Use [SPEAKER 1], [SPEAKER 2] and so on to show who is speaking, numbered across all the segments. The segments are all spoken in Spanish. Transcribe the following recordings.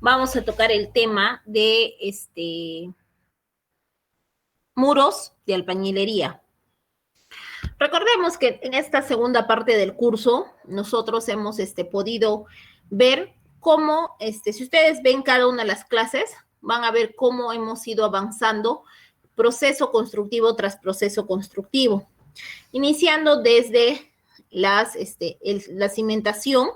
[SPEAKER 1] vamos a tocar el tema de muros de albañilería. Recordemos que en esta segunda parte del curso nosotros hemos podido ver cómo, si ustedes ven cada una de las clases, van a ver cómo hemos ido avanzando proceso constructivo tras proceso constructivo, iniciando desde la cimentación,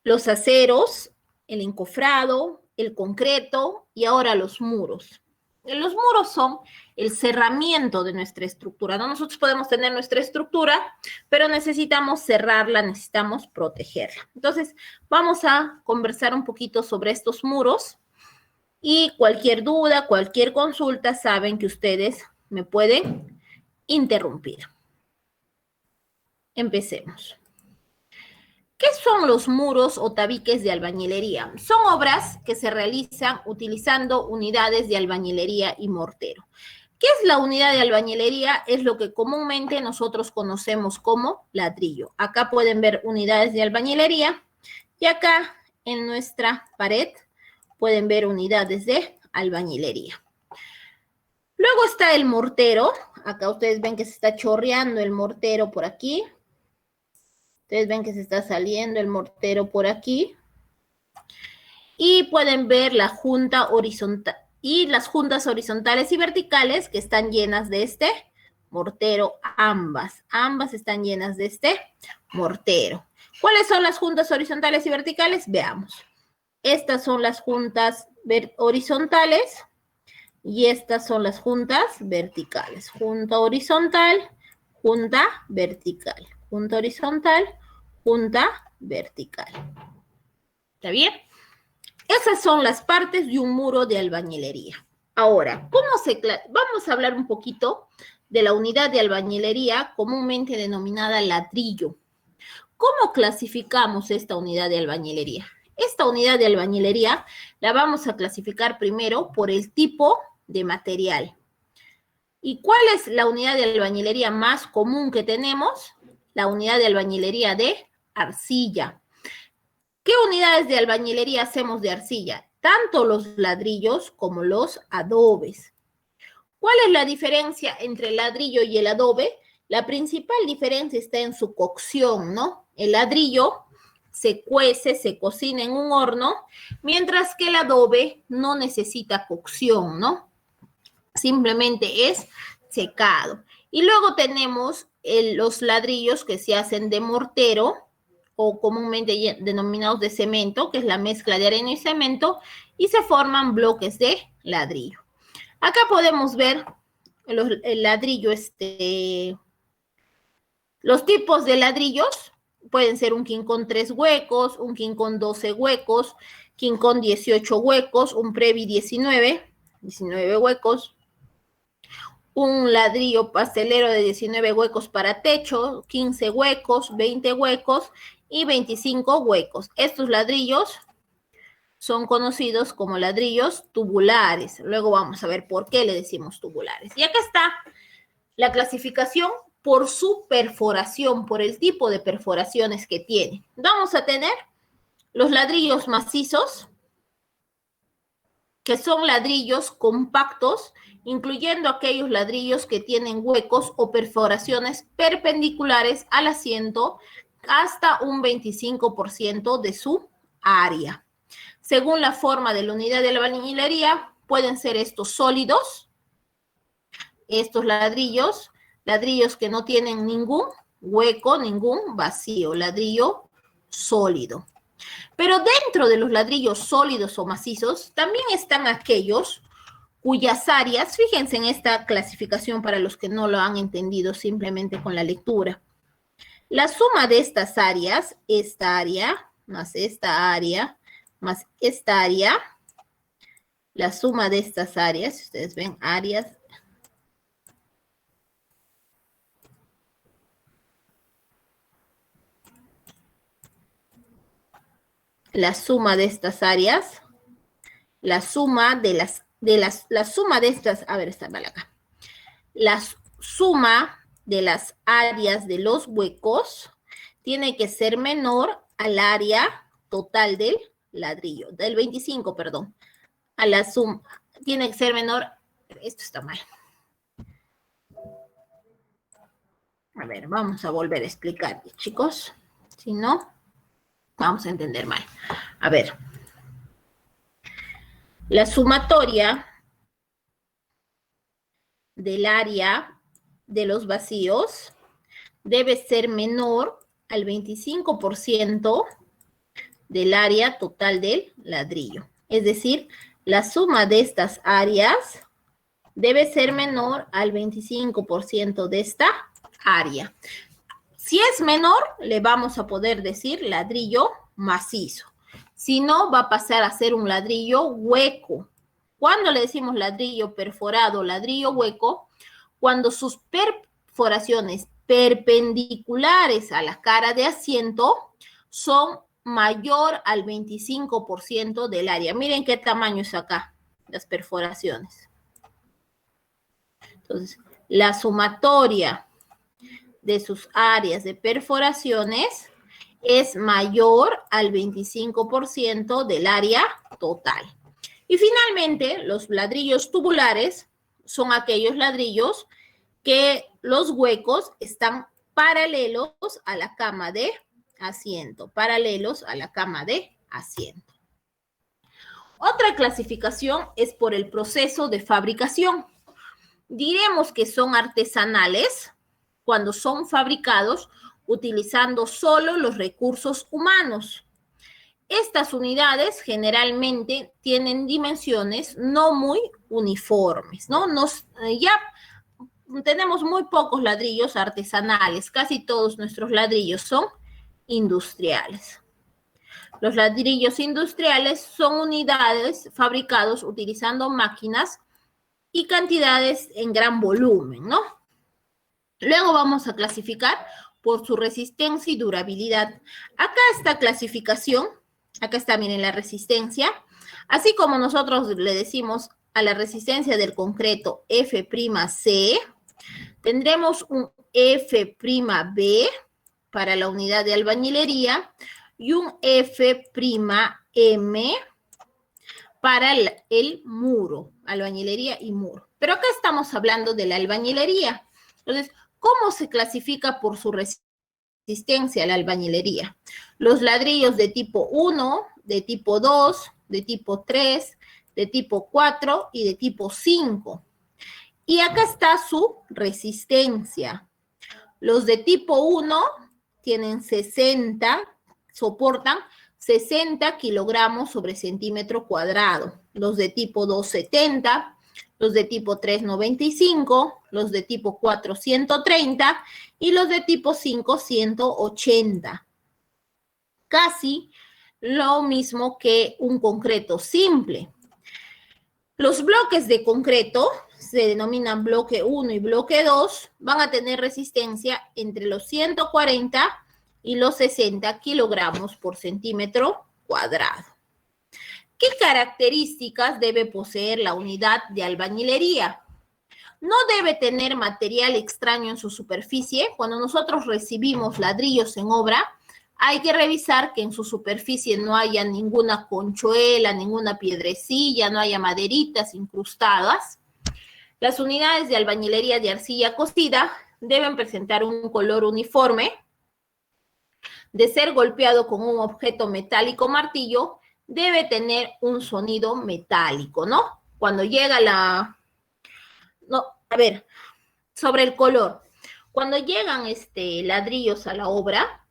[SPEAKER 1] los aceros, el encofrado, el concreto y ahora los muros. Los muros son el cerramiento de nuestra estructura, ¿no? Nosotros podemos tener nuestra estructura, pero necesitamos cerrarla, necesitamos protegerla. Entonces, vamos a conversar un poquito sobre estos muros y cualquier duda, cualquier consulta, saben que ustedes me pueden interrumpir. Empecemos. ¿Qué son los muros o tabiques de albañilería? Son obras que se realizan utilizando unidades de albañilería y mortero. ¿Qué es la unidad de albañilería? Es lo que comúnmente nosotros conocemos como ladrillo. Acá pueden ver unidades de albañilería y acá en nuestra pared pueden ver unidades de albañilería. Luego está el mortero. Acá ustedes ven que se está chorreando el mortero por aquí. Ustedes ven que se está saliendo el mortero por aquí. Y pueden ver la junta horizontal y las juntas horizontales y verticales que están llenas de este mortero. Ambas están llenas de este mortero. ¿Cuáles son las juntas horizontales y verticales? Veamos. Estas son las juntas horizontales y estas son las juntas verticales. Junta horizontal, junta vertical. Junta horizontal, junta vertical. ¿Está bien? Esas son las partes de un muro de albañilería. Ahora, vamos a hablar un poquito de la unidad de albañilería comúnmente denominada ladrillo. ¿Cómo clasificamos esta unidad de albañilería? Esta unidad de albañilería la vamos a clasificar primero por el tipo de material. ¿Y cuál es la unidad de albañilería más común que tenemos? La unidad de albañilería de arcilla. ¿Qué unidades de albañilería hacemos de arcilla? Tanto los ladrillos como los adobes. ¿Cuál es la diferencia entre el ladrillo y el adobe? La principal diferencia está en su cocción, ¿no? El ladrillo se cuece, se cocina en un horno, mientras que el adobe no necesita cocción, ¿no? Simplemente es secado. Y luego tenemos los ladrillos que se hacen de mortero, o comúnmente denominados de cemento, que es la mezcla de arena y cemento, y se forman bloques de ladrillo. Acá podemos ver el ladrillo, los tipos de ladrillos. Pueden ser un quincón 3 huecos, un quincón 12 huecos, quincón 18 huecos, un previ 19 huecos, un ladrillo pastelero de 19 huecos para techo, 15 huecos, 20 huecos y 25 huecos. Estos ladrillos son conocidos como ladrillos tubulares. Luego vamos a ver por qué le decimos tubulares. Y acá está la clasificación por su perforación, por el tipo de perforaciones que tiene. Vamos a tener los ladrillos macizos, que son ladrillos compactos, incluyendo aquellos ladrillos que tienen huecos o perforaciones perpendiculares al asiento hasta un 25% de su área. Según la forma de la unidad de albañilería, pueden ser estos sólidos, estos ladrillos que no tienen ningún hueco, ningún vacío, ladrillo sólido. Pero dentro de los ladrillos sólidos o macizos también están aquellos cuyas áreas, fíjense en esta clasificación para los que no lo han entendido simplemente con la lectura. La suma de estas áreas, esta área, más esta área, más esta área, la suma de estas áreas, ustedes ven áreas, la suma de estas áreas, la suma de estas, a ver, está mal acá, la suma de las áreas de los huecos tiene que ser menor al área total del ladrillo, del 25, perdón, a la suma, tiene que ser menor, esto está mal. A ver, vamos a volver a explicar, chicos, si no, vamos a entender mal. A ver, la sumatoria del área de los vacíos debe ser menor al 25% del área total del ladrillo. Es decir, la suma de estas áreas debe ser menor al 25% de esta área. Si es menor, le vamos a poder decir ladrillo macizo. Si no, va a pasar a ser un ladrillo hueco. ¿Cuándo le decimos ladrillo perforado, ladrillo hueco? Cuando sus perforaciones perpendiculares a la cara de asiento son mayor al 25% del área. Miren qué tamaño es acá, las perforaciones. Entonces, la sumatoria de sus áreas de perforaciones es mayor al 25% del área total. Y finalmente, los ladrillos tubulares son aquellos ladrillos que los huecos están paralelos a la cama de asiento, paralelos a la cama de asiento. Otra clasificación es por el proceso de fabricación. Diremos que son artesanales cuando son fabricados utilizando solo los recursos humanos. Estas unidades generalmente tienen dimensiones no muy uniformes, ¿no? Ya tenemos muy pocos ladrillos artesanales, casi todos nuestros ladrillos son industriales. Los ladrillos industriales son unidades fabricados utilizando máquinas y cantidades en gran volumen, ¿no? Luego vamos a clasificar por su resistencia y durabilidad. Acá esta clasificación, acá está, miren, la resistencia. Así como nosotros le decimos a la resistencia del concreto F'C, tendremos un F'B para la unidad de albañilería y un F'M para el muro, albañilería y muro. Pero acá estamos hablando de la albañilería. Entonces, ¿cómo se clasifica por su resistencia a la albañilería? Los ladrillos de tipo 1, de tipo 2, de tipo 3, de tipo 4 y de tipo 5. Y acá está su resistencia. Los de tipo 1 tienen 60, soportan 60 kilogramos sobre centímetro cuadrado. Los de tipo 2, 70. Los de tipo 3, 95, los de tipo 4, 130 y los de tipo 5, 180. Casi lo mismo que un concreto simple. Los bloques de concreto se denominan bloque 1 y bloque 2, van a tener resistencia entre los 140 y los 60 kilogramos por centímetro cuadrado. ¿Qué características debe poseer la unidad de albañilería? No debe tener material extraño en su superficie. Cuando nosotros recibimos ladrillos en obra, hay que revisar que en su superficie no haya ninguna conchuela, ninguna piedrecilla, no haya maderitas incrustadas. Las unidades de albañilería de arcilla cocida deben presentar un color uniforme, de ser golpeado con un objeto metálico martillo, debe tener un sonido metálico, ¿no? Cuando llega sobre el color. Cuando llegan ladrillos a la obra,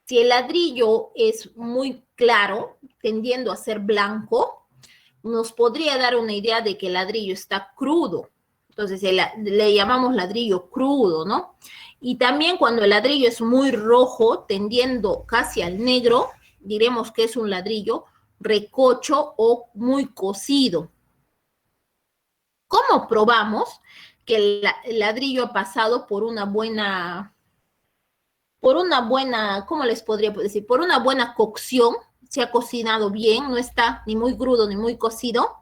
[SPEAKER 1] si el ladrillo es muy claro, tendiendo a ser blanco, nos podría dar una idea de que el ladrillo está crudo. Entonces le llamamos ladrillo crudo, ¿no? Y también cuando el ladrillo es muy rojo, tendiendo casi al negro, diremos que es un ladrillo recocho o muy cocido. ¿Cómo probamos que el ladrillo ha pasado por una buena, ¿cómo les podría decir? Por una buena cocción, se ha cocinado bien, no está ni muy crudo ni muy cocido.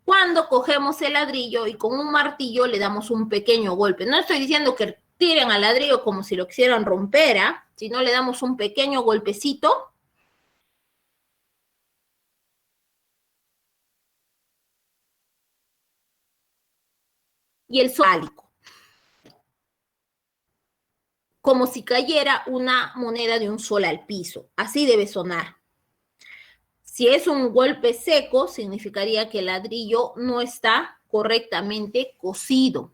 [SPEAKER 1] Cuando cogemos el ladrillo y con un martillo le damos un pequeño golpe. No estoy diciendo que tiren al ladrillo como si lo quisieran romper, sino le damos un pequeño golpecito y el sólico, como si cayera una moneda de un sol al piso. Así debe sonar. Si es un golpe seco, significaría que el ladrillo no está correctamente cocido.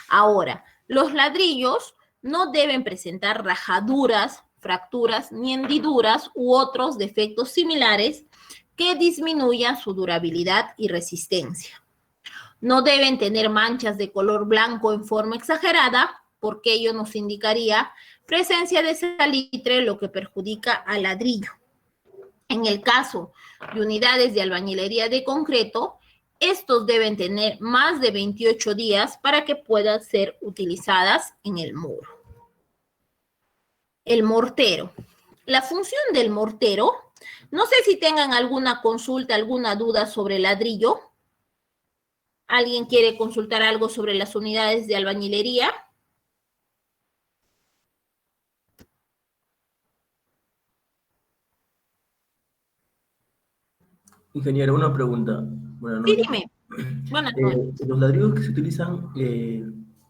[SPEAKER 1] Ahora, los ladrillos no deben presentar rajaduras, fracturas ni hendiduras u otros defectos similares que disminuyan su durabilidad y resistencia. No deben tener manchas de color blanco en forma exagerada, porque ello nos indicaría presencia de salitre, lo que perjudica al ladrillo. En el caso de unidades de albañilería de concreto, estos deben tener más de 28 días para que puedan ser utilizadas en el muro. El mortero. La función del mortero, no sé si tengan alguna consulta, alguna duda sobre el ladrillo. ¿Alguien quiere consultar algo sobre las unidades de albañilería?
[SPEAKER 2] Ingeniero, una pregunta. Buenas
[SPEAKER 1] Sí,
[SPEAKER 2] noches.
[SPEAKER 1] dime. Buenas noches.
[SPEAKER 2] Los ladrillos que se utilizan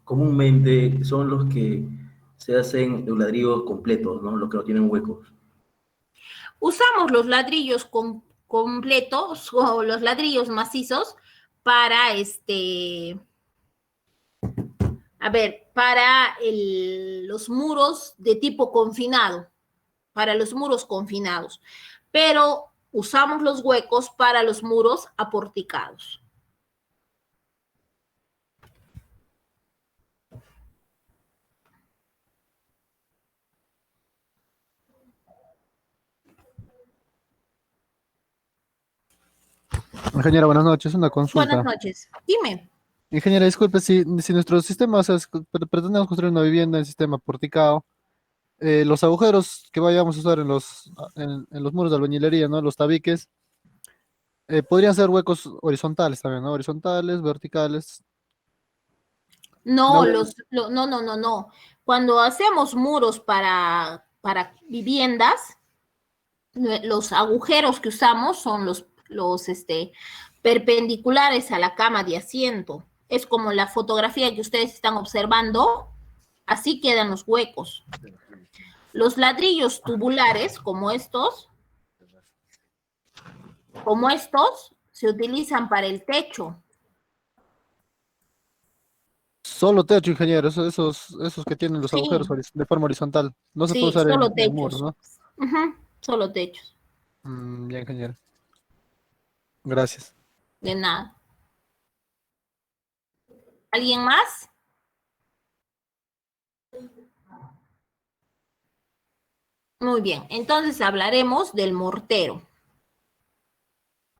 [SPEAKER 2] comúnmente son los que se hacen los ladrillos completos, ¿no? Los que no tienen huecos.
[SPEAKER 1] Usamos los ladrillos completos o los ladrillos macizos para los muros de tipo confinado, para los muros confinados, pero usamos los huecos para los muros aporticados.
[SPEAKER 3] Ingeniera, buenas noches. Una
[SPEAKER 1] Buenas
[SPEAKER 3] consulta.
[SPEAKER 1] noches. Dime.
[SPEAKER 3] Ingeniera, disculpe, si nuestro sistema, o sea, pretendemos construir una vivienda en sistema porticado, los agujeros que vayamos a usar en los muros de albañilería, ¿no? Los tabiques, podrían ser huecos horizontales también, ¿no? Horizontales, verticales.
[SPEAKER 1] No,
[SPEAKER 3] No,
[SPEAKER 1] no. Cuando hacemos muros para viviendas, los agujeros que usamos son los perpendiculares a la cama de asiento. Es como la fotografía que ustedes están observando, así quedan los huecos. Los ladrillos tubulares, como estos, se utilizan para el techo.
[SPEAKER 3] solo techo, ingeniero, esos que tienen los agujeros
[SPEAKER 1] Sí,
[SPEAKER 3] de forma horizontal. No se puede
[SPEAKER 1] sí,
[SPEAKER 3] usar
[SPEAKER 1] solo
[SPEAKER 3] en muros,
[SPEAKER 1] techos.
[SPEAKER 3] ¿no?
[SPEAKER 1] Solo techos.
[SPEAKER 3] Bien, ingeniero. Gracias.
[SPEAKER 1] De nada. ¿Alguien más? Muy bien, entonces hablaremos del mortero.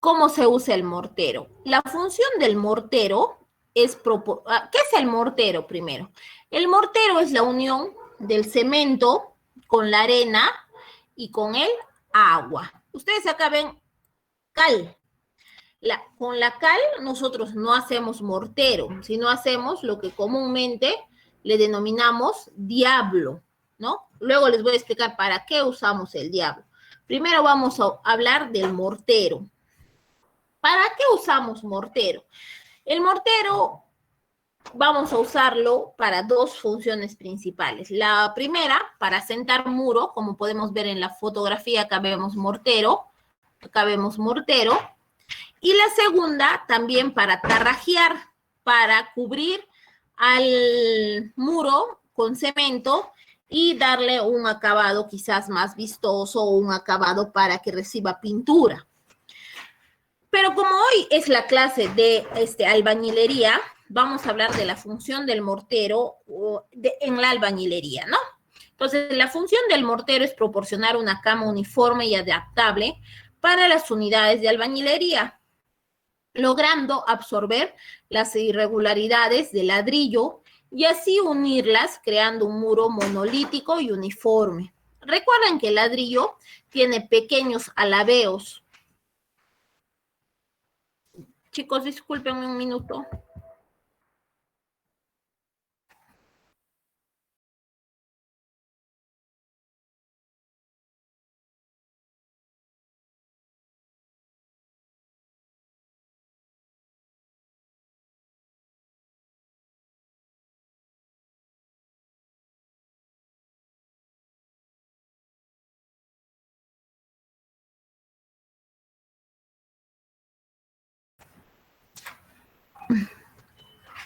[SPEAKER 1] ¿Cómo se usa el mortero? La función del mortero es... ¿Qué es el mortero primero? El mortero es la unión del cemento con la arena y con el agua. Ustedes acá ven cal. Con la cal nosotros no hacemos mortero, sino hacemos lo que comúnmente le denominamos diablo, ¿no? Luego les voy a explicar para qué usamos el diablo. Primero vamos a hablar del mortero. ¿Para qué usamos mortero? El mortero vamos a usarlo para dos funciones principales. La primera, para sentar muro, como podemos ver en la fotografía, acá vemos mortero, y la segunda también para tarrajear, para cubrir al muro con cemento y darle un acabado quizás más vistoso o un acabado para que reciba pintura. Pero como hoy es la clase de albañilería, vamos a hablar de la función del mortero en la albañilería, ¿no? Entonces, la función del mortero es proporcionar una cama uniforme y adaptable para las unidades de albañilería, logrando absorber las irregularidades del ladrillo y así unirlas creando un muro monolítico y uniforme. Recuerden que el ladrillo tiene pequeños alabeos. Chicos, discúlpenme un minuto.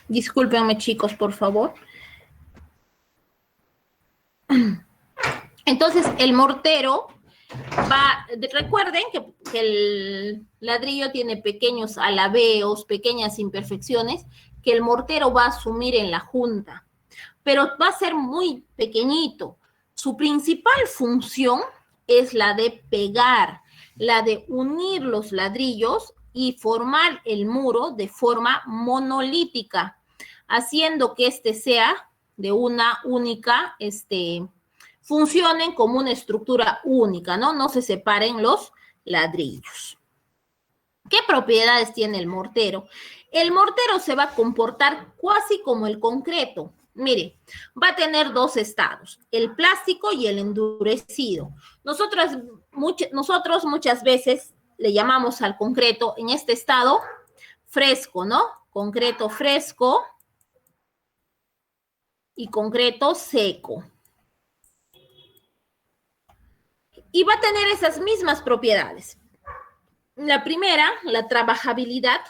[SPEAKER 1] Discúlpenme, chicos, por favor. Entonces, el mortero recuerden que el ladrillo tiene pequeños alabeos, pequeñas imperfecciones, que el mortero va a asumir en la junta, pero va a ser muy pequeñito. Su principal función es la de pegar, la de unir los ladrillos y formar el muro de forma monolítica, haciendo que este sea de una única, funcionen como una estructura única, ¿no? No se separen los ladrillos. ¿Qué propiedades tiene el mortero? El mortero se va a comportar casi como el concreto. Mire, va a tener dos estados, el plástico y el endurecido. Nosotros muchas veces le llamamos al concreto en este estado fresco, ¿no? Concreto fresco y concreto seco. Y va a tener esas mismas propiedades. La primera, la trabajabilidad,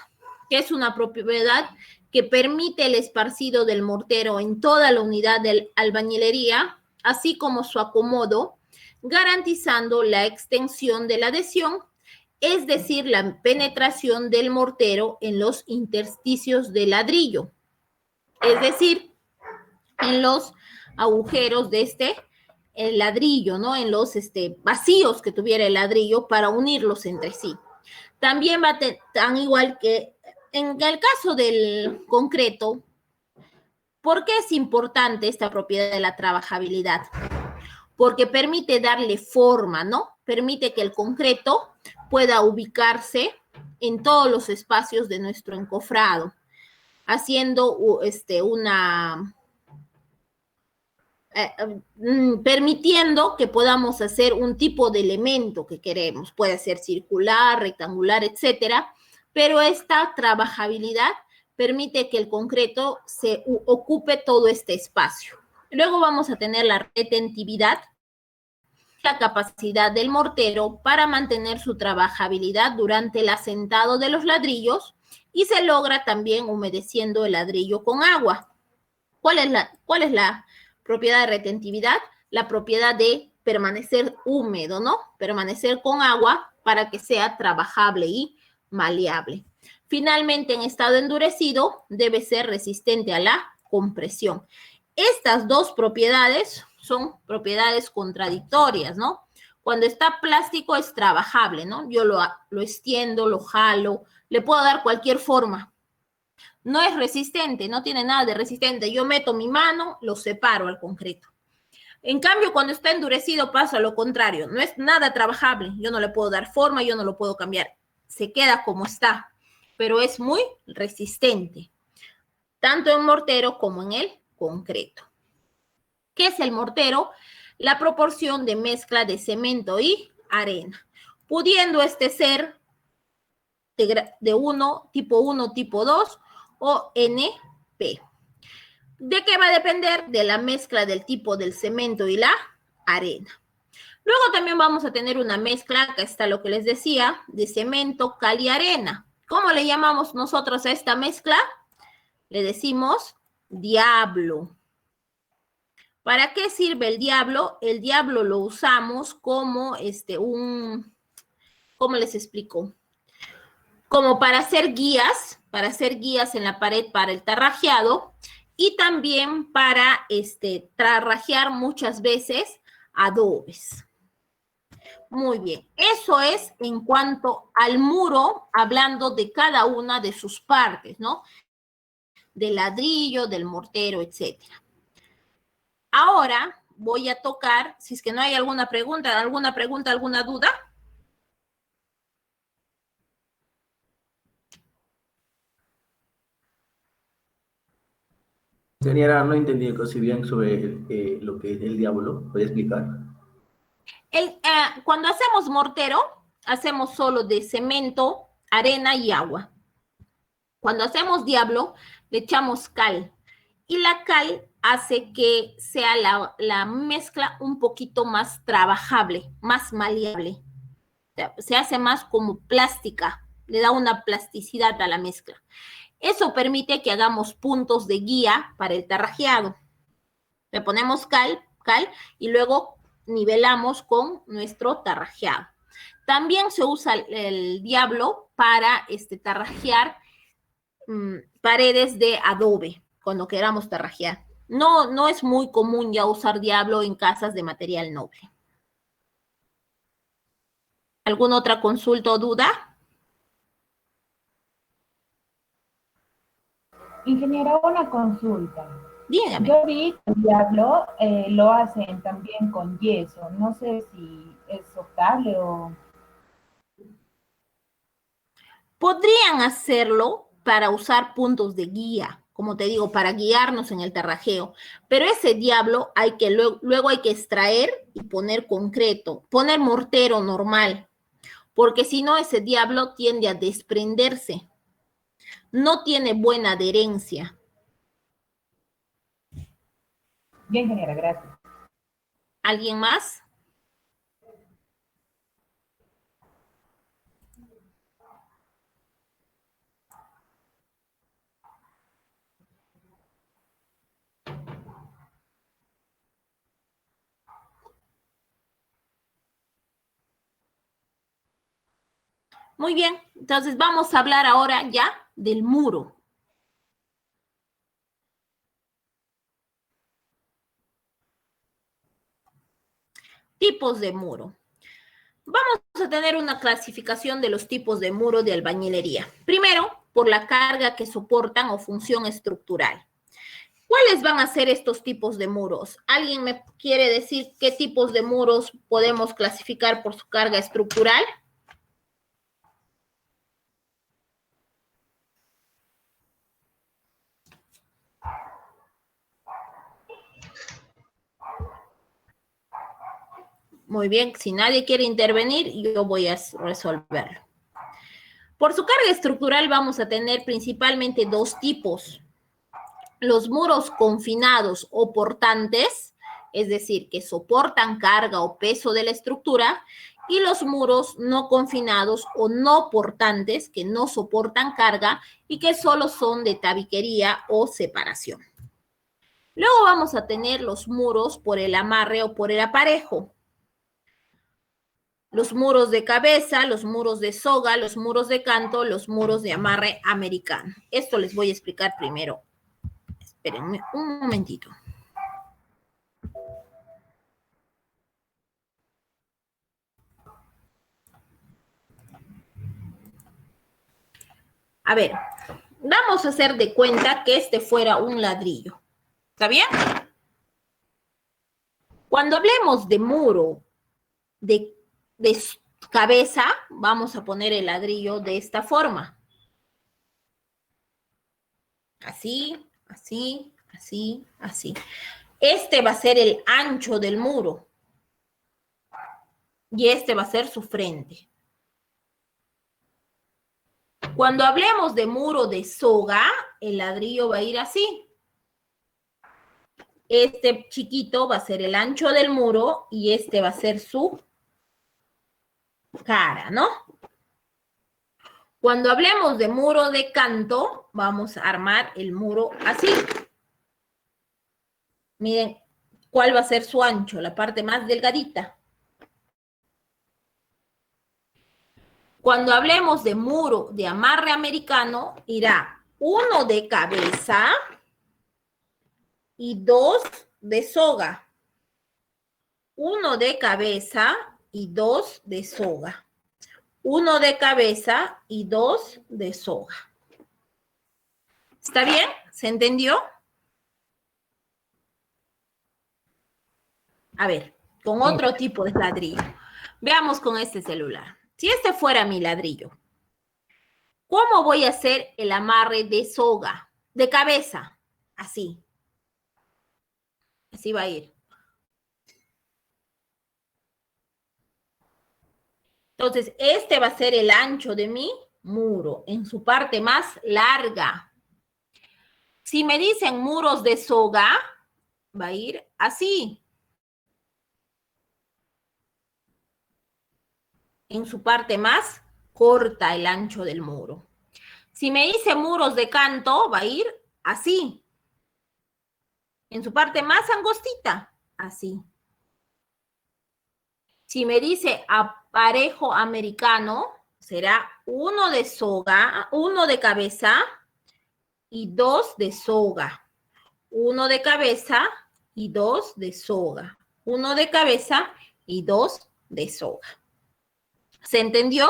[SPEAKER 1] que es una propiedad que permite el esparcido del mortero en toda la unidad de albañilería, así como su acomodo, garantizando la extensión de la adhesión, es decir, la penetración del mortero en los intersticios de ladrillo, es decir, en los agujeros de el ladrillo, ¿no? En los vacíos que tuviera el ladrillo para unirlos entre sí. También va a tan igual que en el caso del concreto, ¿por qué es importante esta propiedad de la trabajabilidad? Porque permite darle forma, ¿no? Permite que el concreto pueda ubicarse en todos los espacios de nuestro encofrado, haciendo permitiendo que podamos hacer un tipo de elemento que queremos. Puede ser circular, rectangular, etcétera, pero esta trabajabilidad permite que el concreto se ocupe todo este espacio. Luego vamos a tener la retentividad, la capacidad del mortero para mantener su trabajabilidad durante el asentado de los ladrillos y se logra también humedeciendo el ladrillo con agua. ¿Cuál es la propiedad de retentividad? La propiedad de permanecer húmedo, ¿no? Permanecer con agua para que sea trabajable y maleable. Finalmente, en estado endurecido, debe ser resistente a la compresión. Estas dos propiedades son propiedades contradictorias, ¿no? Cuando está plástico es trabajable, ¿no? Yo lo extiendo, lo jalo, le puedo dar cualquier forma. No es resistente, no tiene nada de resistente. Yo meto mi mano, lo separo al concreto. En cambio, cuando está endurecido pasa lo contrario. No es nada trabajable. Yo no le puedo dar forma, yo no lo puedo cambiar. Se queda como está, pero es muy resistente, tanto en mortero como en el concreto. ¿Qué es el mortero? La proporción de mezcla de cemento y arena, pudiendo ser de 1, tipo 2 o NP. ¿De qué va a depender? De la mezcla del tipo del cemento y la arena. Luego también vamos a tener una mezcla, acá está lo que les decía, de cemento, cal y arena. ¿Cómo le llamamos nosotros a esta mezcla? Le decimos diablo. ¿Para qué sirve el diablo? El diablo lo usamos como ¿cómo les explico? Como para hacer guías en la pared para el tarrajeado y también para tarrajear muchas veces adobes. Muy bien, eso es en cuanto al muro, hablando de cada una de sus partes, ¿no? Del ladrillo, del mortero, etcétera. Ahora voy a tocar, si es que no hay alguna pregunta, alguna duda.
[SPEAKER 2] Señora, no entendí casi bien sobre lo que es el diablo. ¿Puede explicar?
[SPEAKER 1] Cuando hacemos mortero, hacemos solo de cemento, arena y agua. Cuando hacemos diablo, le echamos cal. Y la cal hace que sea la mezcla un poquito más trabajable, más maleable. Se hace más como plástica, le da una plasticidad a la mezcla. Eso permite que hagamos puntos de guía para el tarrajeado. Le ponemos cal y luego nivelamos con nuestro tarrajeado. También se usa el diablo para tarrajear paredes de adobe cuando queramos tarrajear. No es muy común ya usar diablo en casas de material noble. ¿Alguna otra consulta o duda?
[SPEAKER 4] Ingeniera, una consulta.
[SPEAKER 1] Dígame.
[SPEAKER 4] Yo vi que el diablo lo hacen también con yeso. No sé si es optable o...
[SPEAKER 1] Podrían hacerlo para usar puntos de guía, como te digo, para guiarnos en el tarrajeo, pero ese diablo luego hay que extraer y poner concreto, poner mortero normal, porque si no ese diablo tiende a desprenderse, no tiene buena adherencia.
[SPEAKER 4] Bien, ingeniera, gracias.
[SPEAKER 1] ¿Alguien más? Muy bien, entonces vamos a hablar ahora ya del muro. Tipos de muro. Vamos a tener una clasificación de los tipos de muro de albañilería. Primero, por la carga que soportan o función estructural. ¿Cuáles van a ser estos tipos de muros? ¿Alguien me quiere decir qué tipos de muros podemos clasificar por su carga estructural? Muy bien, si nadie quiere intervenir, yo voy a resolverlo. Por su carga estructural vamos a tener principalmente dos tipos. Los muros confinados o portantes, es decir, que soportan carga o peso de la estructura, y los muros no confinados o no portantes, que no soportan carga y que solo son de tabiquería o separación. Luego vamos a tener los muros por el amarre o por el aparejo. Los muros de cabeza, los muros de soga, los muros de canto, los muros de amarre americano. Esto les voy a explicar primero. Espérenme un momentito. A ver, vamos a hacer de cuenta que este fuera un ladrillo. ¿Está bien? Cuando hablemos de muro de cabeza, vamos a poner el ladrillo de esta forma. Así, así, así, así. Este va a ser el ancho del muro. Y este va a ser su frente. Cuando hablemos de muro de soga, el ladrillo va a ir así. Este chiquito va a ser el ancho del muro y este va a ser su cara, ¿no? Cuando hablemos de muro de canto, vamos a armar el muro así. Miren, ¿cuál va a ser su ancho? La parte más delgadita. Cuando hablemos de muro de amarre americano, irá uno de cabeza y dos de soga. Uno de cabeza y dos de soga. Uno de cabeza y dos de soga. ¿Está bien? ¿Se entendió? A ver, con otro tipo de ladrillo. Veamos con este celular. Si este fuera mi ladrillo, ¿cómo voy a hacer el amarre de soga? De cabeza. Así. Así va a ir. Entonces, este va a ser el ancho de mi muro, en su parte más larga. Si me dicen muros de soga, va a ir así. En su parte más corta, el ancho del muro. Si me dice muros de canto, va a ir así. En su parte más angostita, así. Si me dice aparejo americano, será 1 de soga, 1 de cabeza y 2 de soga. 1 de cabeza y 2 de soga. 1 de cabeza y 2 de soga. ¿Se entendió?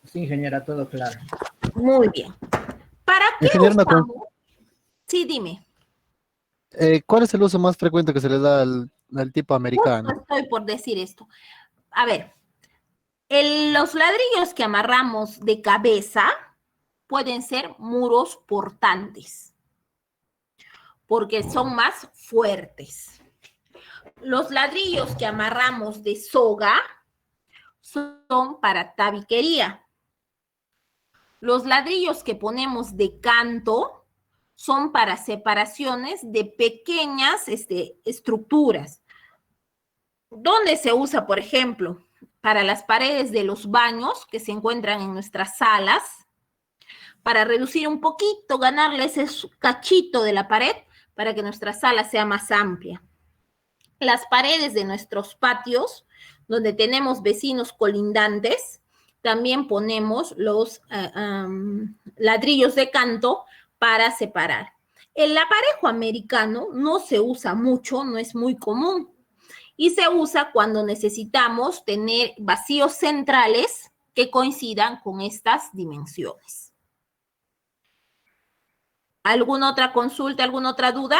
[SPEAKER 5] Sí, ingeniera, todo claro.
[SPEAKER 1] Muy bien. ¿Para qué
[SPEAKER 3] Ingeniero,
[SPEAKER 1] usamos? Sí, dime.
[SPEAKER 3] ¿Cuál es el uso más frecuente que se le da al tipo
[SPEAKER 1] Justo
[SPEAKER 3] americano?
[SPEAKER 1] estoy por decir esto. A ver, los ladrillos que amarramos de cabeza pueden ser muros portantes, porque son más fuertes. Los ladrillos que amarramos de soga son para tabiquería. Los ladrillos que ponemos de canto son para separaciones de pequeñas estructuras. ¿Dónde se usa, por ejemplo? Para las paredes de los baños que se encuentran en nuestras salas, para reducir un poquito, ganarle ese cachito de la pared para que nuestra sala sea más amplia. Las paredes de nuestros patios, donde tenemos vecinos colindantes, también ponemos los ladrillos de canto para separar. El aparejo americano no se usa mucho, no es muy común, y se usa cuando necesitamos tener vacíos centrales que coincidan con estas dimensiones. ¿Alguna otra consulta, alguna otra duda?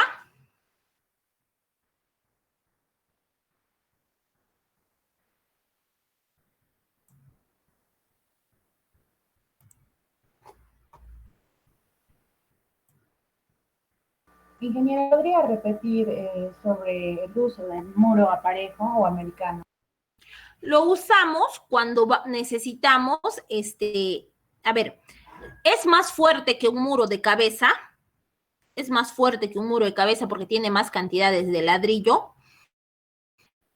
[SPEAKER 4] Ingeniero, ¿podría repetir sobre el uso del muro aparejo o americano?
[SPEAKER 1] Lo usamos cuando necesitamos, a ver, es más fuerte que un muro de cabeza, es más fuerte que un muro de cabeza porque tiene más cantidades de ladrillo,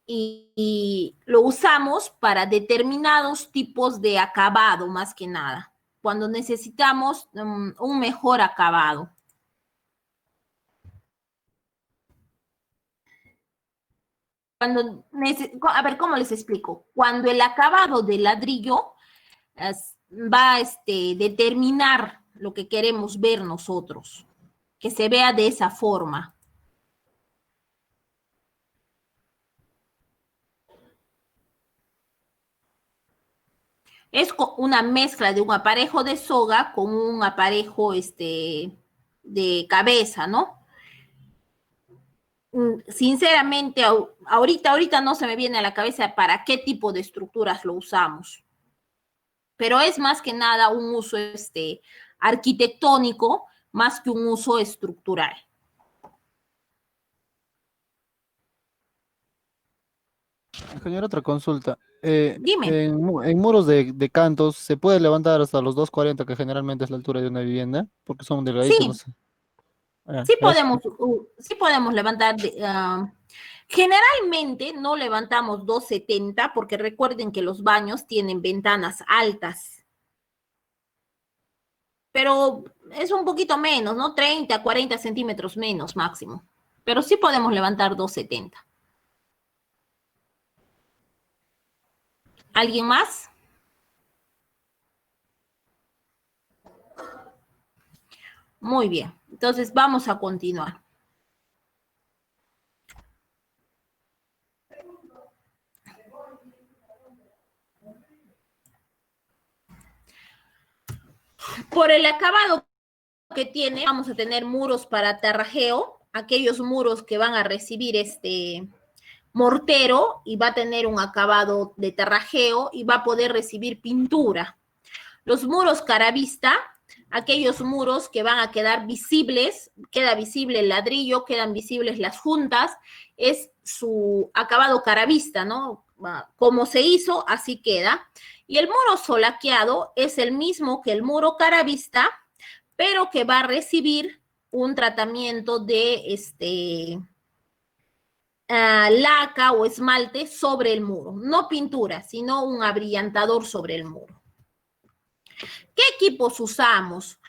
[SPEAKER 1] y lo usamos para determinados tipos de acabado, más que nada, cuando necesitamos un mejor acabado. A ver, ¿cómo les explico? Cuando el acabado del ladrillo va a determinar lo que queremos ver nosotros, que se vea de esa forma. Es una mezcla de un aparejo de soga con un aparejo de cabeza, ¿no? Sinceramente, ahorita no se me viene a la cabeza para qué tipo de estructuras lo usamos. Pero es más que nada un uso arquitectónico más que un uso estructural.
[SPEAKER 3] Ingeniero, otra consulta.
[SPEAKER 1] Dime.
[SPEAKER 3] En muros de cantos, ¿se puede levantar hasta los 2,40, que generalmente es la altura de una vivienda? Porque son delgaditos, no
[SPEAKER 1] Sí,
[SPEAKER 3] sé.
[SPEAKER 1] sí podemos levantar. Generalmente no levantamos 2,70 porque recuerden que los baños tienen ventanas altas. Pero es un poquito menos, ¿no? 30, 40 centímetros menos máximo. Pero sí podemos levantar 2,70. ¿Alguien más? Muy bien. Entonces vamos a continuar. Por el acabado que tiene, vamos a tener muros para tarrajeo, aquellos muros que van a recibir mortero y va a tener un acabado de tarrajeo y va a poder recibir pintura. Los muros caravista, aquellos muros que van a quedar visibles, queda visible el ladrillo, quedan visibles las juntas, es su acabado caravista, ¿no? Como se hizo, así queda. Y el muro solaqueado es el mismo que el muro caravista, pero que va a recibir un tratamiento de laca o esmalte sobre el muro. No pintura, sino un abrillantador sobre el muro. ¿Qué equipos usamos?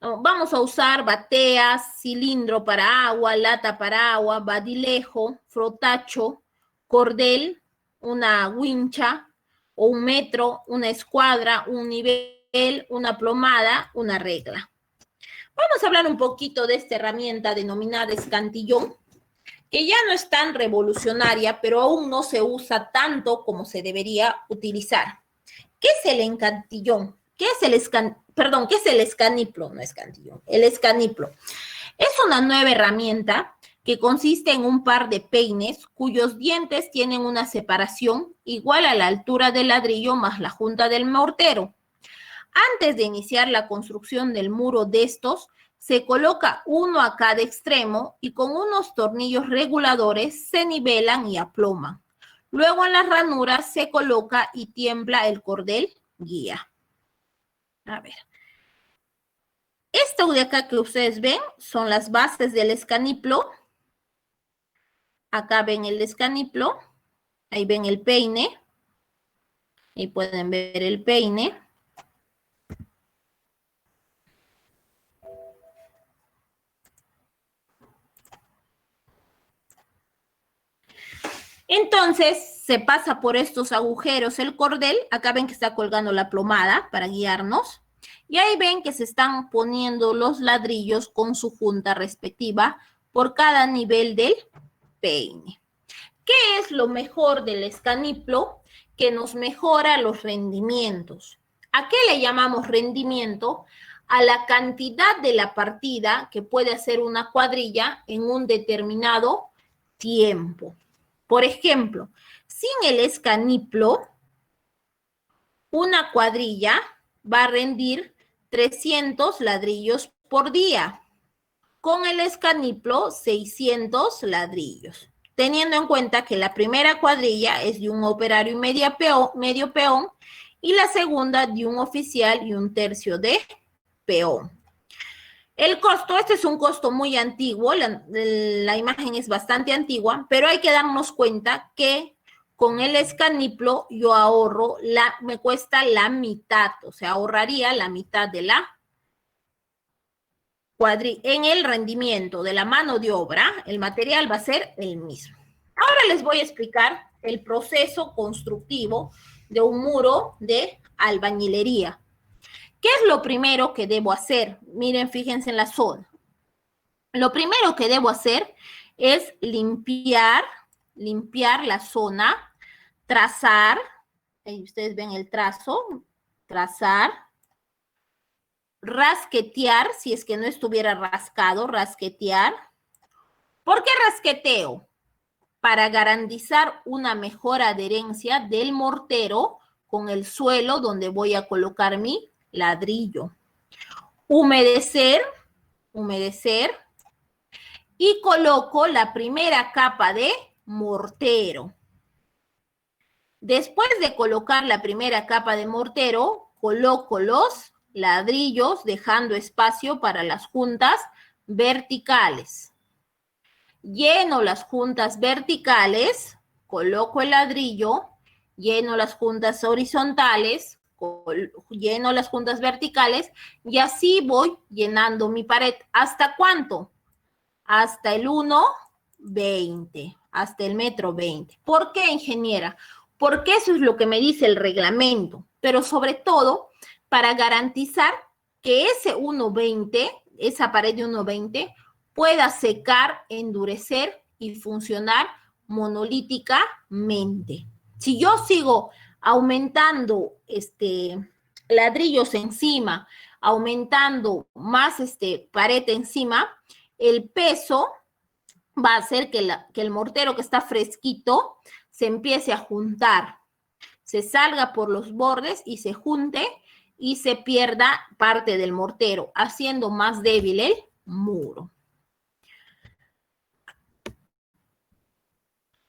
[SPEAKER 1] Vamos a usar bateas, cilindro para agua, lata para agua, badilejo, frotacho, cordel, una wincha o un metro, una escuadra, un nivel, una plomada, una regla. Vamos a hablar un poquito de esta herramienta denominada escantillón, que ya no es tan revolucionaria, pero aún no se usa tanto como se debería utilizar. ¿Qué es el escantillón? ¿Qué es el escaniplo? No escantillón, el escaniplo. Es una nueva herramienta que consiste en un par de peines cuyos dientes tienen una separación igual a la altura del ladrillo más la junta del mortero. Antes de iniciar la construcción del muro de estos, se coloca uno a cada extremo y con unos tornillos reguladores se nivelan y aploman. Luego en las ranuras se coloca y tiembla el cordel guía. A ver. Esto de acá que ustedes ven son las bases del escaniplo. Acá ven el escaniplo. Ahí ven el peine. Ahí pueden ver el peine. Entonces, se pasa por estos agujeros el cordel. Acá ven que está colgando la plomada para guiarnos. Y ahí ven que se están poniendo los ladrillos con su junta respectiva por cada nivel del peine. ¿Qué es lo mejor del escaniplo? Que nos mejora los rendimientos. ¿A qué le llamamos rendimiento? A la cantidad de la partida que puede hacer una cuadrilla en un determinado tiempo. Por ejemplo, sin el escaniplo, una cuadrilla va a rendir 300 ladrillos por día. Con el escaniplo, 600 ladrillos. Teniendo en cuenta que la primera cuadrilla es de un operario y medio peón y la segunda de un oficial y un tercio de peón. El costo, este es un costo muy antiguo, la imagen es bastante antigua, pero hay que darnos cuenta que con el escaniplo yo ahorro, me cuesta la mitad, o sea, ahorraría la mitad de la cuadrilla. En el rendimiento de la mano de obra, el material va a ser el mismo. Ahora les voy a explicar el proceso constructivo de un muro de albañilería. ¿Qué es lo primero que debo hacer? Miren, fíjense en la zona. Lo primero que debo hacer es limpiar la zona, trazar, ahí ustedes ven el trazo, trazar, rasquetear, si es que no estuviera rascado, rasquetear. ¿Por qué rasqueteo? Para garantizar una mejor adherencia del mortero con el suelo donde voy a colocar mi ladrillo. Humedecer y coloco la primera capa de mortero. Después de colocar la primera capa de mortero, coloco los ladrillos dejando espacio para las juntas verticales. Lleno las juntas verticales, coloco el ladrillo, lleno las juntas horizontales, lleno las juntas verticales y así voy llenando mi pared. ¿Hasta cuánto? Hasta el 1,20, hasta el 1,20 m. ¿Por qué, ingeniera? Porque eso es lo que me dice el reglamento, pero sobre todo para garantizar que ese 1,20, esa pared de 1,20, pueda secar, endurecer y funcionar monolíticamente. Si yo sigo aumentando ladrillos encima, aumentando más pared encima, el peso va a hacer que el mortero que está fresquito se empiece a juntar, se salga por los bordes y se junte y se pierda parte del mortero, haciendo más débil el muro.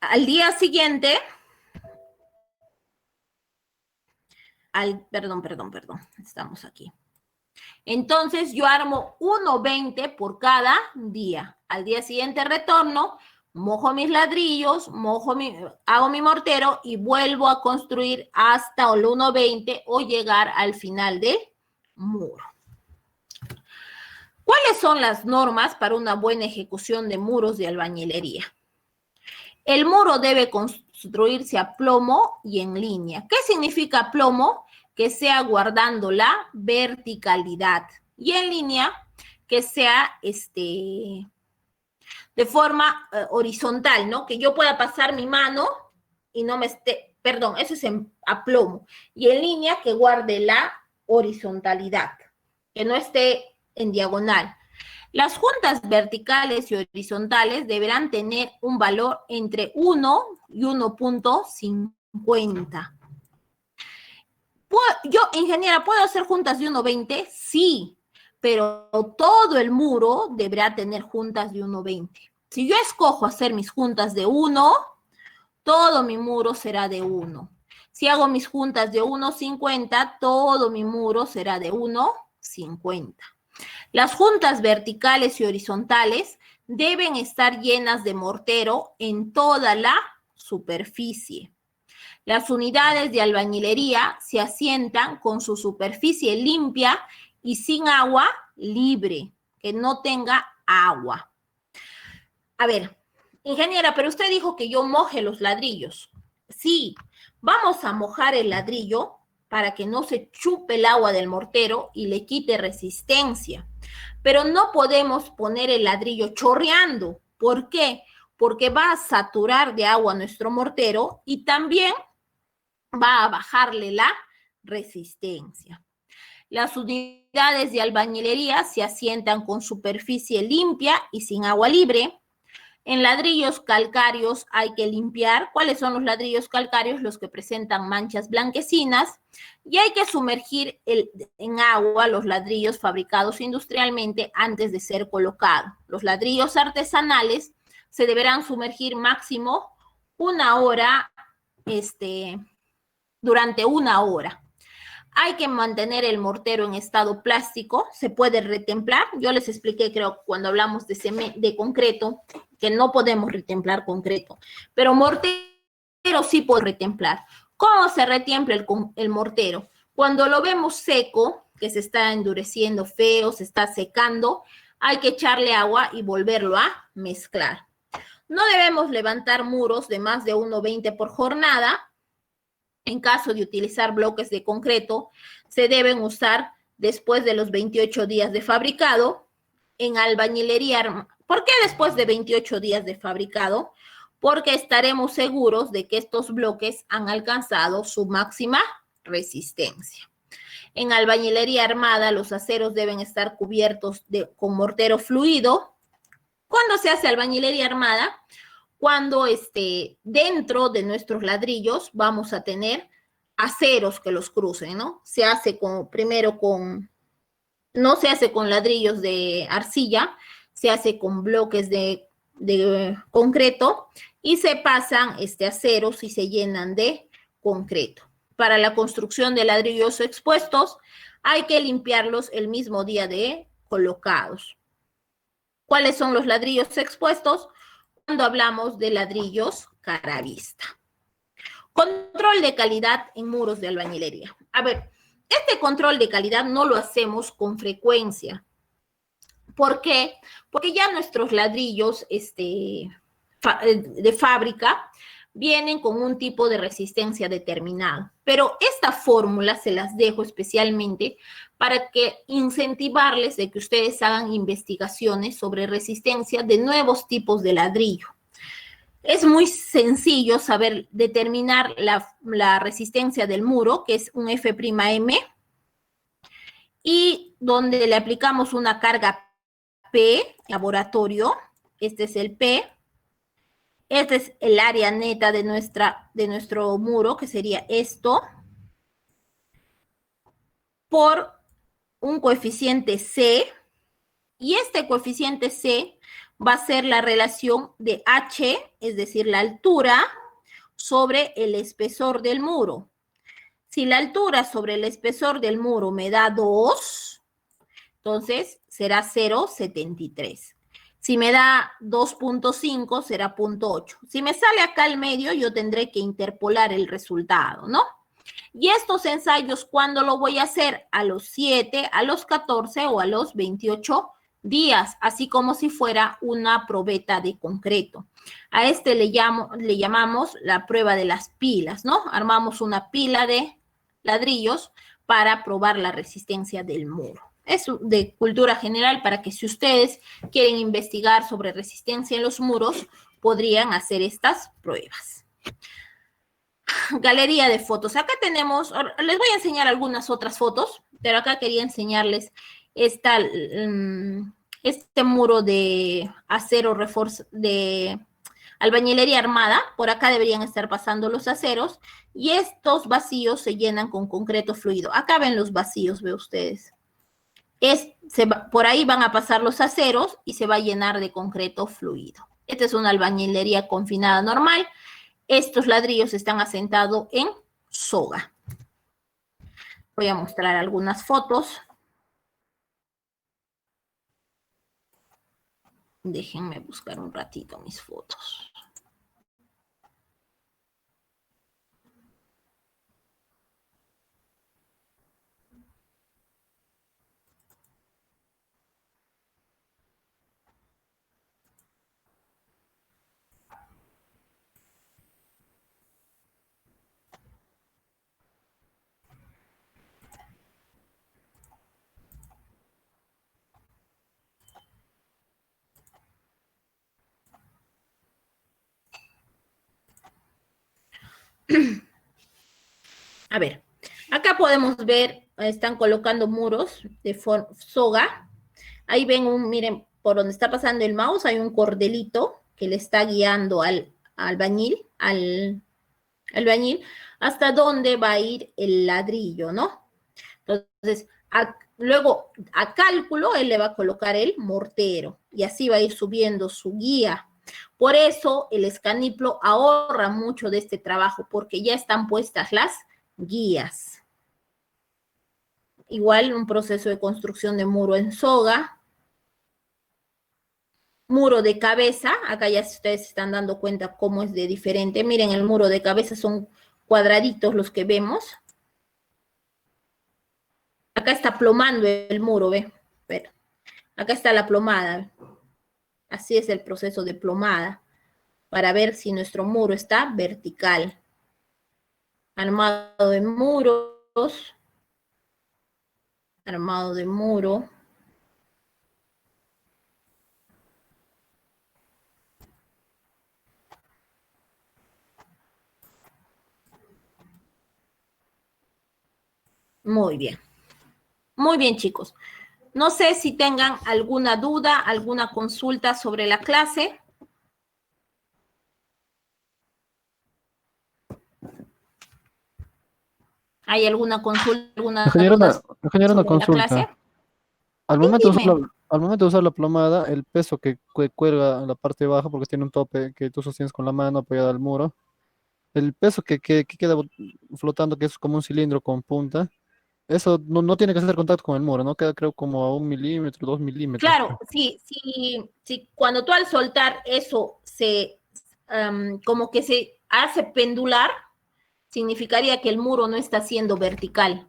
[SPEAKER 1] Al día siguiente, perdón, estamos aquí. Entonces yo armo 1,20 por cada día. Al día siguiente retorno, mojo mis ladrillos, hago mi mortero y vuelvo a construir hasta el 1,20 o llegar al final del muro. ¿Cuáles son las normas para una buena ejecución de muros de albañilería? El muro debe construirse a plomo y en línea. ¿Qué significa plomo? Que sea guardando la verticalidad. Y en línea, que sea de forma horizontal, ¿no? Que yo pueda pasar mi mano y no me esté, perdón, eso es a plomo. Y en línea, que guarde la horizontalidad, que no esté en diagonal. Las juntas verticales y horizontales deberán tener un valor entre 1 y 1.50. Yo, ingeniera, ¿puedo hacer juntas de 1.20? Sí, pero todo el muro deberá tener juntas de 1.20. Si yo escojo hacer mis juntas de 1, todo mi muro será de 1. Si hago mis juntas de 1.50, todo mi muro será de 1.50. Las juntas verticales y horizontales deben estar llenas de mortero en toda la superficie. Las unidades de albañilería se asientan con su superficie limpia y sin agua libre, que no tenga agua. A ver, ingeniera, pero usted dijo que yo moje los ladrillos. Sí, vamos a mojar el ladrillo para que no se chupe el agua del mortero y le quite resistencia. Pero no podemos poner el ladrillo chorreando. ¿Por qué? Porque va a saturar de agua nuestro mortero y también va a bajarle la resistencia. Las unidades de albañilería se asientan con superficie limpia y sin agua libre. En ladrillos calcáreos hay que limpiar. ¿Cuáles son los ladrillos calcáreos? Los que presentan manchas blanquecinas. Y hay que sumergir en agua los ladrillos fabricados industrialmente antes de ser colocados. Los ladrillos artesanales se deberán sumergir máximo 1 hora, durante 1 hora. Hay que mantener el mortero en estado plástico, se puede retemplar. Yo les expliqué, creo, cuando hablamos de concreto, que no podemos retemplar concreto, pero mortero sí puede retemplar. ¿Cómo se retiempla el mortero? Cuando lo vemos seco, que se está endureciendo feo, se está secando, hay que echarle agua y volverlo a mezclar. No debemos levantar muros de más de 1.20 por jornada. En caso de utilizar bloques de concreto, se deben usar después de los 28 días de fabricado. En albañilería, ¿por qué después de 28 días de fabricado? Porque estaremos seguros de que estos bloques han alcanzado su máxima resistencia. En albañilería armada, los aceros deben estar cubiertos con mortero fluido. ¿Cuándo se hace albañilería armada? Cuando dentro de nuestros ladrillos vamos a tener aceros que los crucen, ¿no? Se hace no se hace con ladrillos de arcilla, se hace con bloques de concreto y se pasan aceros y se llenan de concreto. Para la construcción de ladrillos expuestos hay que limpiarlos el mismo día de colocados. ¿Cuáles son los ladrillos expuestos? Cuando hablamos de ladrillos cara a vista. Control de calidad en muros de albañilería. A ver, este control de calidad no lo hacemos con frecuencia. ¿Por qué? Porque ya nuestros ladrillos de fábrica vienen con un tipo de resistencia determinado. Pero esta fórmula se las dejo especialmente para que incentivarles de que ustedes hagan investigaciones sobre resistencia de nuevos tipos de ladrillo. Es muy sencillo saber determinar la resistencia del muro, que es un F'M, y donde le aplicamos una carga P, laboratorio. Este es el P. Este es el área neta de nuestro muro, que sería esto, por un coeficiente C, y este coeficiente C va a ser la relación de H, es decir, la altura, sobre el espesor del muro. Si la altura sobre el espesor del muro me da 2, entonces será 0,73. Si me da 2.5, será 0.8. Si me sale acá al medio, yo tendré que interpolar el resultado, ¿no? Y estos ensayos, ¿cuándo lo voy a hacer? A los 7, a los 14 o a los 28 días, así como si fuera una probeta de concreto. A este le llamamos la prueba de las pilas, ¿no? Armamos una pila de ladrillos para probar la resistencia del muro. Es de cultura general para que si ustedes quieren investigar sobre resistencia en los muros, podrían hacer estas pruebas. Galería de fotos. Acá tenemos, les voy a enseñar algunas otras fotos, pero acá quería enseñarles este muro de acero de albañilería armada. Por acá deberían estar pasando los aceros y estos vacíos se llenan con concreto fluido. Acá ven los vacíos, ve ustedes. Por ahí van a pasar los aceros y se va a llenar de concreto fluido. Esta es una albañilería confinada normal. Estos ladrillos están asentados en soga. Voy a mostrar algunas fotos. Déjenme buscar un ratito mis fotos. A ver, acá podemos ver, están colocando muros de soga. Ahí ven, miren, por donde está pasando el mouse, hay un cordelito que le está guiando al albañil, hasta dónde va a ir el ladrillo, ¿no? Entonces, luego, a cálculo, él le va a colocar el mortero y así va a ir subiendo su guía. Por eso, el escaniplo ahorra mucho de este trabajo, porque ya están puestas las guías. Igual, un proceso de construcción de muro en soga. Muro de cabeza, acá ya ustedes se están dando cuenta cómo es de diferente. Miren, el muro de cabeza son cuadraditos los que vemos. Acá está plomando el muro, ¿ve? Pero acá está la plomada. Así es el proceso de plomada, para ver si nuestro muro está vertical. Armado de muros. Armado de muro. Muy bien. Muy bien, chicos. No sé si tengan alguna duda, alguna consulta sobre la clase. ¿Hay alguna consulta, alguna
[SPEAKER 3] Ingeniero,
[SPEAKER 1] duda
[SPEAKER 3] ingeniero, una
[SPEAKER 1] sobre la
[SPEAKER 3] consulta.
[SPEAKER 1] clase?
[SPEAKER 3] Al momento de
[SPEAKER 1] Dime.
[SPEAKER 3] al momento de usar la plomada, el peso que cuelga en la parte baja, porque tiene un tope que tú sostienes con la mano apoyada al muro, el peso que queda flotando, que es como un cilindro con punta, eso no tiene que hacer contacto con el muro, ¿no? Queda creo como a 1 milímetro, 2 milímetros,
[SPEAKER 1] Claro,
[SPEAKER 3] creo.
[SPEAKER 1] sí, cuando tú al soltar eso como que se hace pendular, significaría que el muro no está siendo vertical.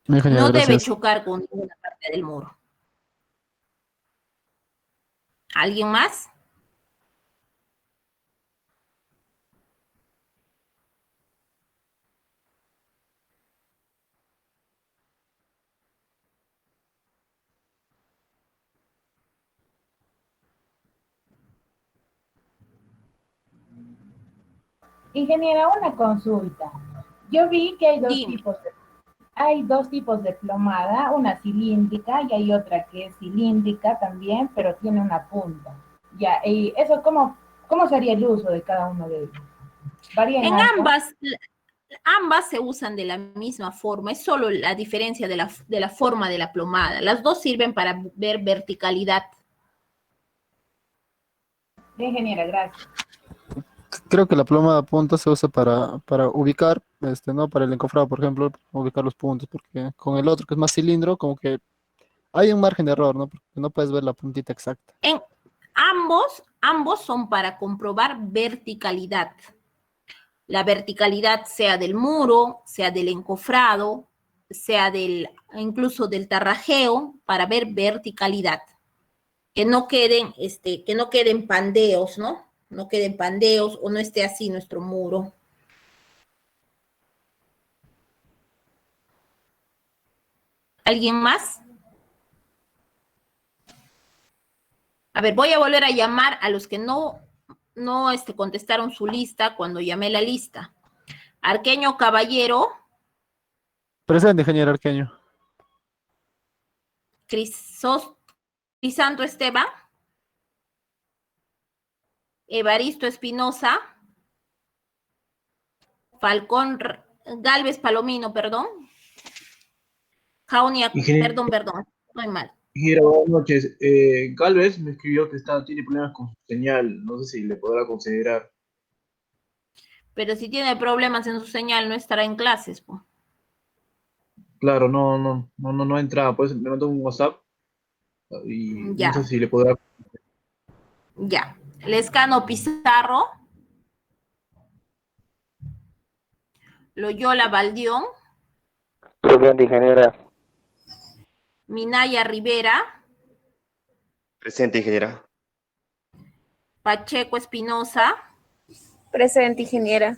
[SPEAKER 3] Ingeniero,
[SPEAKER 1] No debe
[SPEAKER 3] gracias.
[SPEAKER 1] chocar con ninguna parte del muro. ¿Alguien más?
[SPEAKER 4] Ingeniera, una consulta. Yo vi que
[SPEAKER 1] Dime.
[SPEAKER 4] hay dos tipos de plomada, una cilíndrica y hay otra que es cilíndrica también, pero tiene una punta. Ya, y eso, ¿cómo sería el uso de cada uno de ellos? ¿Varía en
[SPEAKER 1] En
[SPEAKER 4] algo?
[SPEAKER 1] ambas se usan de la misma forma, es solo la diferencia de la forma de la plomada. Las dos sirven para ver verticalidad.
[SPEAKER 4] Ingeniera, gracias.
[SPEAKER 3] Creo que la plomada a punta se usa para ubicar, ¿no? Para el encofrado, por ejemplo, ubicar los puntos, porque con el otro que es más cilindro, como que hay un margen de error, ¿no? Porque no puedes ver la puntita exacta.
[SPEAKER 1] Ambos son para comprobar verticalidad. La verticalidad sea del muro, sea del encofrado, sea incluso del tarrajeo, para ver verticalidad. Que no queden pandeos, ¿no? No queden pandeos o no esté así nuestro muro. ¿Alguien más? A ver, voy a volver a llamar a los que no contestaron su lista cuando llamé la lista. Arqueño Caballero.
[SPEAKER 3] Presente, ingeniero Arqueño.
[SPEAKER 1] Crisanto Esteban. Evaristo Espinosa. Falcón Galvez Palomino, perdón. Jaunia, perdón, estoy mal.
[SPEAKER 6] Ingeniero, buenas noches. Galvez me escribió que tiene problemas con su señal. No sé si le podrá considerar.
[SPEAKER 1] Pero si tiene problemas en su señal, no estará en clases, pues.
[SPEAKER 6] Claro, no entra. Pues me mandó un WhatsApp y
[SPEAKER 1] Ya.
[SPEAKER 6] no sé si le podrá.
[SPEAKER 1] Ya. Lescano Pizarro. Loyola Baldión.
[SPEAKER 7] Presente, ingeniera.
[SPEAKER 1] Minaya Rivera.
[SPEAKER 7] Presente, ingeniera.
[SPEAKER 1] Pacheco Espinosa.
[SPEAKER 8] Presente, ingeniera.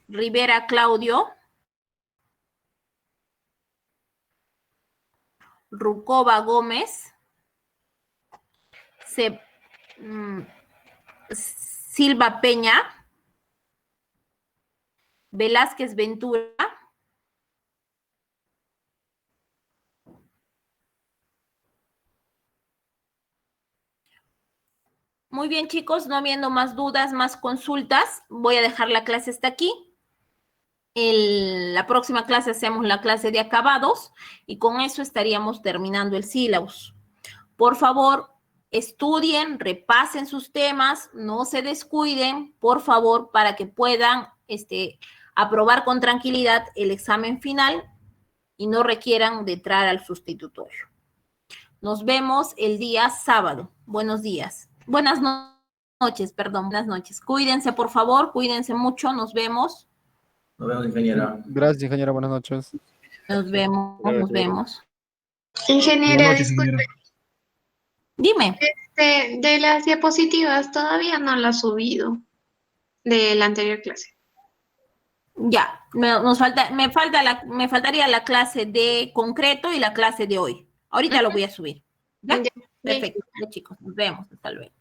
[SPEAKER 1] Rivera Claudio. Rucova Gómez. Silva Peña. Velázquez Ventura. Muy bien, chicos, no habiendo más dudas, más consultas, voy a dejar la clase hasta aquí. La próxima clase hacemos la clase de acabados y con eso estaríamos terminando el sílabus. Por favor, estudien, repasen sus temas, no se descuiden, por favor, para que puedan aprobar con tranquilidad el examen final y no requieran de entrar al sustitutorio. Nos vemos el día sábado. Buenos días. Buenas noches, perdón, buenas noches. Cuídense, por favor, cuídense mucho, nos vemos.
[SPEAKER 2] Nos vemos, ingeniera.
[SPEAKER 3] Gracias, ingeniera, buenas noches.
[SPEAKER 1] Nos vemos.
[SPEAKER 9] Ingeniera,
[SPEAKER 6] Buenas noches,
[SPEAKER 9] disculpe,
[SPEAKER 6] ingeniera.
[SPEAKER 1] Dime.
[SPEAKER 9] de las diapositivas todavía no las he subido de la anterior clase.
[SPEAKER 1] Ya, me faltaría la clase de concreto y la clase de hoy. Ahorita lo voy a subir. ¿Ya?
[SPEAKER 9] Ya.
[SPEAKER 1] Perfecto, ya, chicos, nos vemos. Hasta luego.